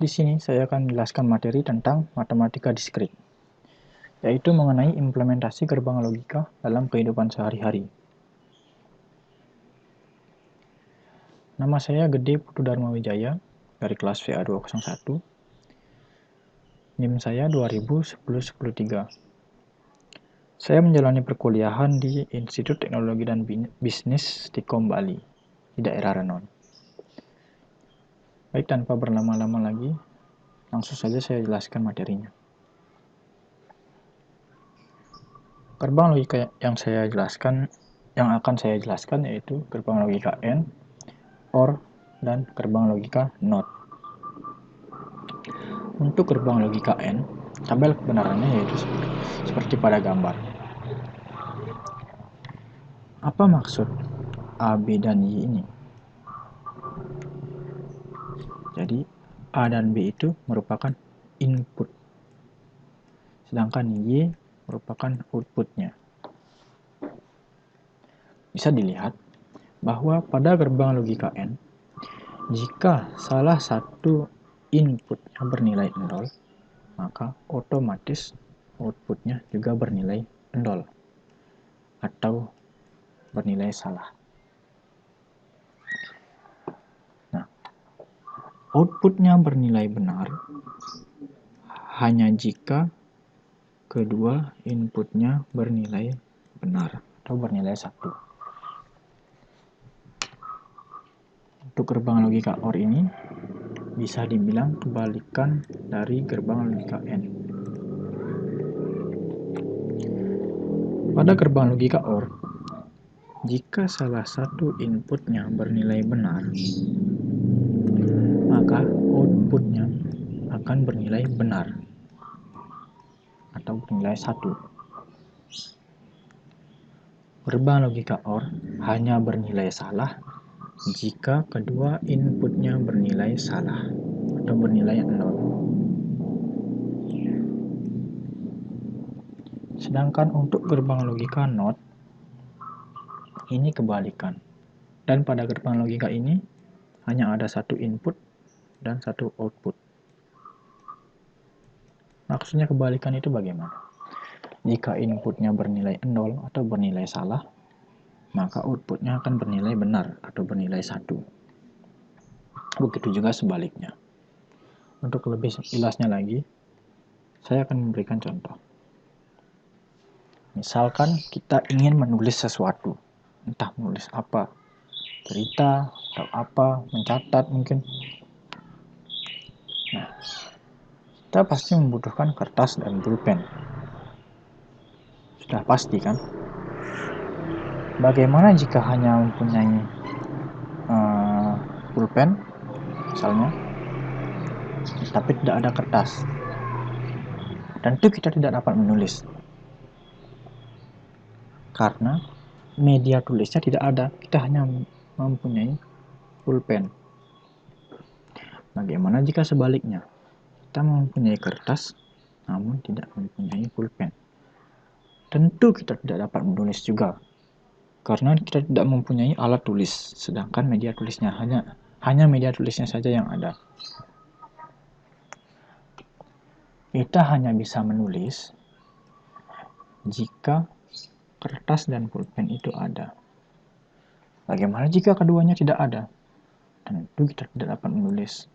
Di sini saya akan menjelaskan materi tentang matematika diskrit, yaitu mengenai implementasi gerbang logika dalam kehidupan sehari-hari. Nama saya Gede Putu Dharma Wijaya dari kelas VA 201. NIM saya 2010-103. Saya menjalani perkuliahan di Institut Teknologi dan Bisnis Stikom Bali, di daerah Renon. Baik, tanpa berlama-lama lagi, langsung saja saya jelaskan materinya. Gerbang logika yang akan saya jelaskan yaitu gerbang logika AND, OR, dan gerbang logika NOT. Untuk gerbang logika AND, tabel kebenarannya yaitu seperti pada gambar. Apa maksud A, B, dan Y ini? Jadi, A dan B itu merupakan input, sedangkan Y merupakan outputnya. Bisa dilihat bahwa pada gerbang logika AND, jika salah satu inputnya bernilai 0, maka otomatis outputnya juga bernilai 0 atau bernilai salah. Nah, outputnya bernilai benar hanya jika kedua inputnya bernilai benar atau bernilai 1. Untuk gerbang logika OR ini bisa dibilang kebalikan dari gerbang logika AND. Pada gerbang logika OR, jika salah satu inputnya bernilai benar, maka outputnya akan bernilai benar atau bernilai 1. Gerbang logika OR hanya bernilai salah jika kedua inputnya bernilai salah atau bernilai 0. Sedangkan untuk gerbang logika NOT, ini kebalikan. Dan pada gerbang logika ini hanya ada satu input dan satu output. Maksudnya kebalikan itu bagaimana? Jika inputnya bernilai 0 atau bernilai salah, maka outputnya akan bernilai benar atau bernilai 1. Begitu juga sebaliknya. Untuk lebih jelasnya lagi, saya akan memberikan contoh. Misalkan kita ingin menulis sesuatu, entah menulis apa, cerita atau apa, mencatat mungkin. Nah, kita pasti membutuhkan kertas dan pulpen. Sudah pasti kan? Bagaimana jika hanya mempunyai pulpen, misalnya, tapi tidak ada kertas? Tentu kita tidak dapat menulis, karena media tulisnya tidak ada. Kita hanya mempunyai pulpen. Bagaimana jika sebaliknya? Kita mempunyai kertas, namun tidak mempunyai pulpen. Tentu kita tidak dapat menulis juga, karena kita tidak mempunyai alat tulis, sedangkan media tulisnya hanya media tulisnya saja yang ada. Kita hanya bisa menulis jika kertas dan pulpen itu ada. Bagaimana jika keduanya tidak ada? Tentu kita tidak dapat menulis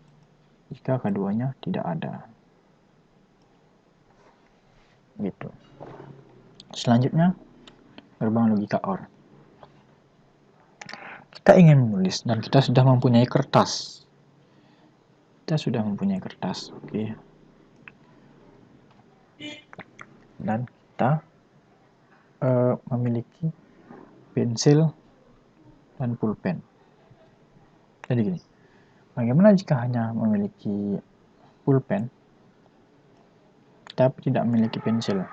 jika keduanya tidak ada. Gitu. Selanjutnya, gerbang logika OR. Kita ingin menulis dan kita sudah mempunyai kertas. Oke. Dan kita memiliki pensil dan pulpen. Jadi gini, bagaimana jika hanya memiliki pulpen, tapi tidak memiliki pensil?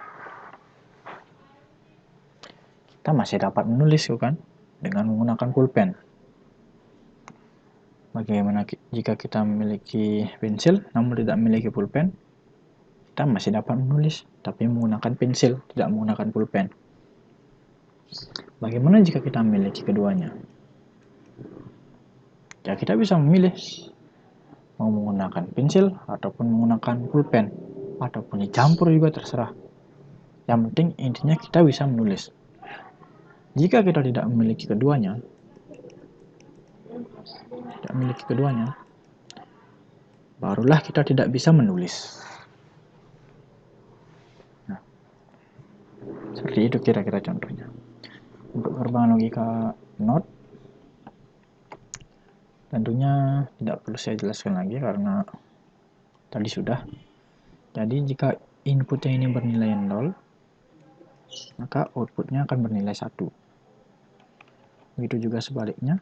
Kita masih dapat menulis, kan? Dengan menggunakan pulpen. Bagaimana jika kita memiliki pensil, namun tidak memiliki pulpen? Kita masih dapat menulis, tapi menggunakan pensil, tidak menggunakan pulpen. Bagaimana jika kita memiliki keduanya? Ya, kita bisa memilih mau menggunakan pensil ataupun menggunakan pulpen ataupun dicampur juga terserah. Yang penting intinya kita bisa menulis. Jika kita tidak memiliki keduanya, barulah kita tidak bisa menulis. Nah, seperti itu kira-kira contohnya. Untuk gerbang logika NOT, tentunya tidak perlu saya jelaskan lagi karena tadi sudah. Jadi jika inputnya ini bernilai 0, maka outputnya akan bernilai 1. Begitu juga sebaliknya,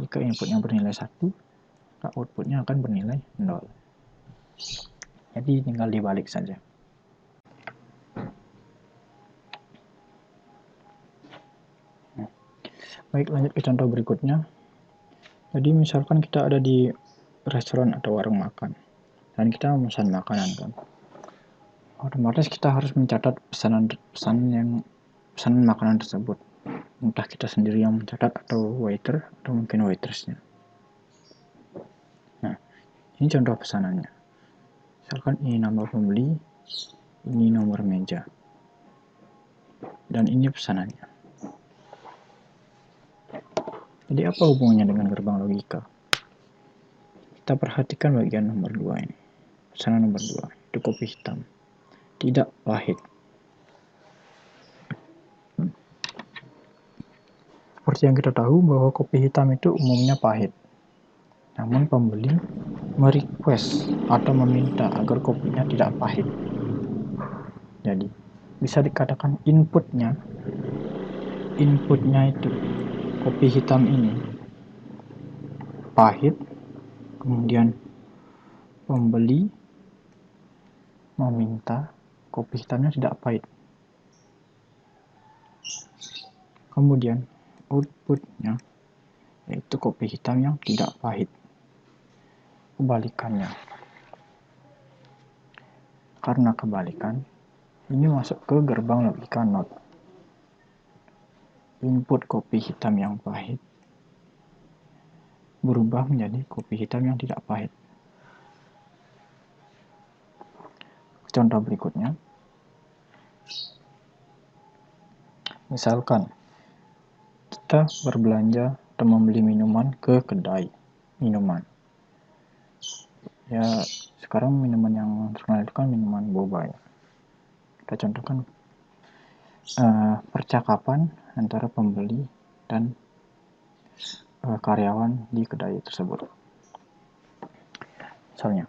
jika inputnya bernilai 1, maka outputnya akan bernilai 0. Jadi tinggal dibalik saja. Baik, lanjut ke contoh berikutnya. Jadi misalkan kita ada di restoran atau warung makan, dan kita memesan makanan kan. Otomatis kita harus mencatat pesanan makanan tersebut. Entah kita sendiri yang mencatat atau waiter atau mungkin waitressnya. Nah, ini contoh pesanannya. Misalkan ini nama pembeli, ini nomor meja, dan ini pesanannya. Jadi apa hubungannya dengan gerbang logika? Kita perhatikan bagian nomor 2 ini. Pesanan nomor 2, itu kopi hitam. Tidak pahit. Seperti yang kita tahu bahwa kopi hitam itu umumnya pahit. Namun pembeli merequest atau meminta agar kopinya tidak pahit. Jadi bisa dikatakan inputnya itu kopi hitam ini pahit, kemudian pembeli meminta kopi hitamnya tidak pahit. Kemudian outputnya yaitu kopi hitam yang tidak pahit. Kebalikannya. Karena kebalikan, ini masuk ke gerbang logika NOT. Input kopi hitam yang pahit berubah menjadi kopi hitam yang tidak pahit. Contoh berikutnya, misalkan kita berbelanja atau membeli minuman ke kedai minuman. Ya, sekarang minuman yang terkenal itu kan minuman boba ya. Kita contohkan percakapan antara pembeli dan karyawan di kedai tersebut. Misalnya,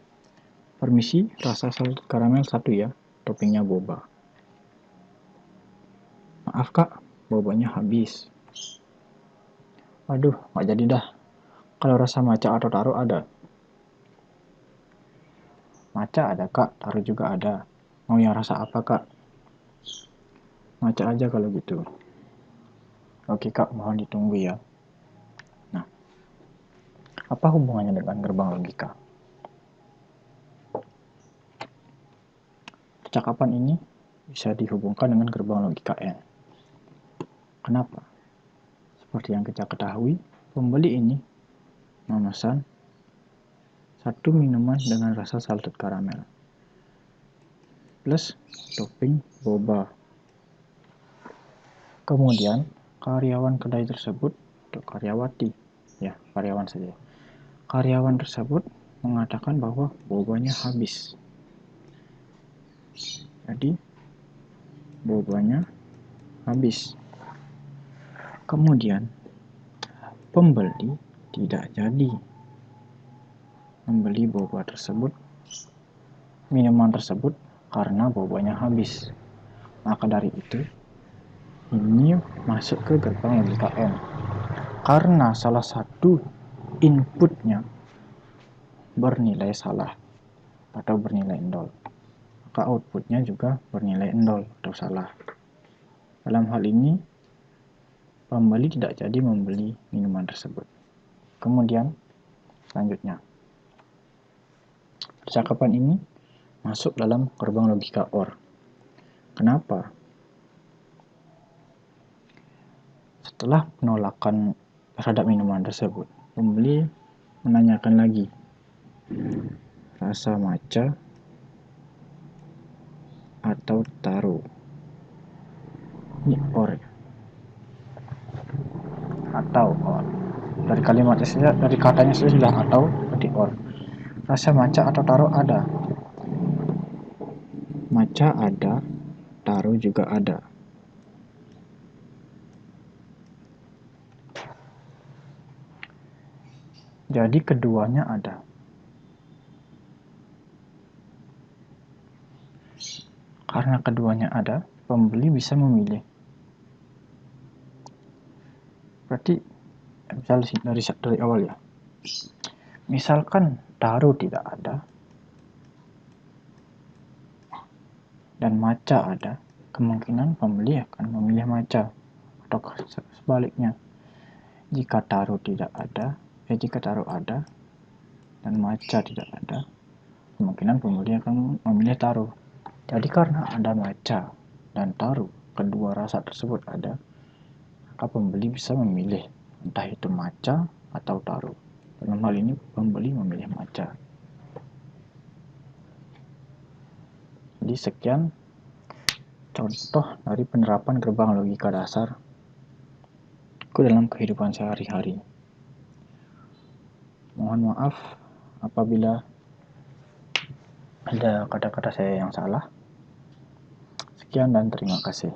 permisi, rasa salted karamel 1 ya, toppingnya boba. Maaf kak, bobanya habis. Waduh, nggak jadi dah. Kalau rasa matcha atau taro ada? Matcha ada kak, taro juga ada. Mau yang rasa apa kak? Matcha aja kalau gitu. Oke kak, mohon ditunggu ya. Nah, apa hubungannya dengan gerbang logika? Percakapan ini bisa dihubungkan dengan gerbang logika N. Kenapa? Seperti yang kita ketahui, pembeli ini memesan 1 minuman dengan rasa salted karamel plus topping boba. Kemudian karyawan kedai tersebut atau karyawati, ya karyawan saja. Karyawan tersebut mengatakan bahwa bobanya habis. Jadi bobanya habis. Kemudian pembeli tidak jadi membeli boba tersebut, minuman tersebut karena bobanya habis. Maka dari itu ini masuk ke gerbang logika N. Karena salah satu inputnya bernilai salah atau bernilai 0, maka outputnya juga bernilai 0 atau salah. Dalam hal ini pembeli tidak jadi membeli minuman tersebut. Kemudian selanjutnya, percakapan ini masuk dalam gerbang logika OR. Kenapa? Setelah penolakan terhadap minuman tersebut, pembeli menanyakan lagi, rasa matcha atau taro. Ini or atau or. Dari kalimatnya saja, dari katanya saja sudah atau berarti or. Rasa matcha atau taro ada. Matcha ada, taro juga ada. Jadi keduanya ada. Karena keduanya ada, pembeli bisa memilih. Berarti misalnya dari awal ya. Misalkan taro tidak ada dan matcha ada, kemungkinan pembeli akan memilih matcha. Atau sebaliknya, jika taro ada dan matcha tidak ada, kemungkinan pembeli akan memilih taro. Jadi karena ada matcha dan taro, kedua rasa tersebut ada, maka pembeli bisa memilih entah itu matcha atau taro. Dalam hal ini pembeli memilih matcha. Jadi sekian contoh dari penerapan gerbang logika dasar dalam kehidupan sehari-hari. Mohon maaf apabila ada kata-kata saya yang salah. Sekian dan terima kasih.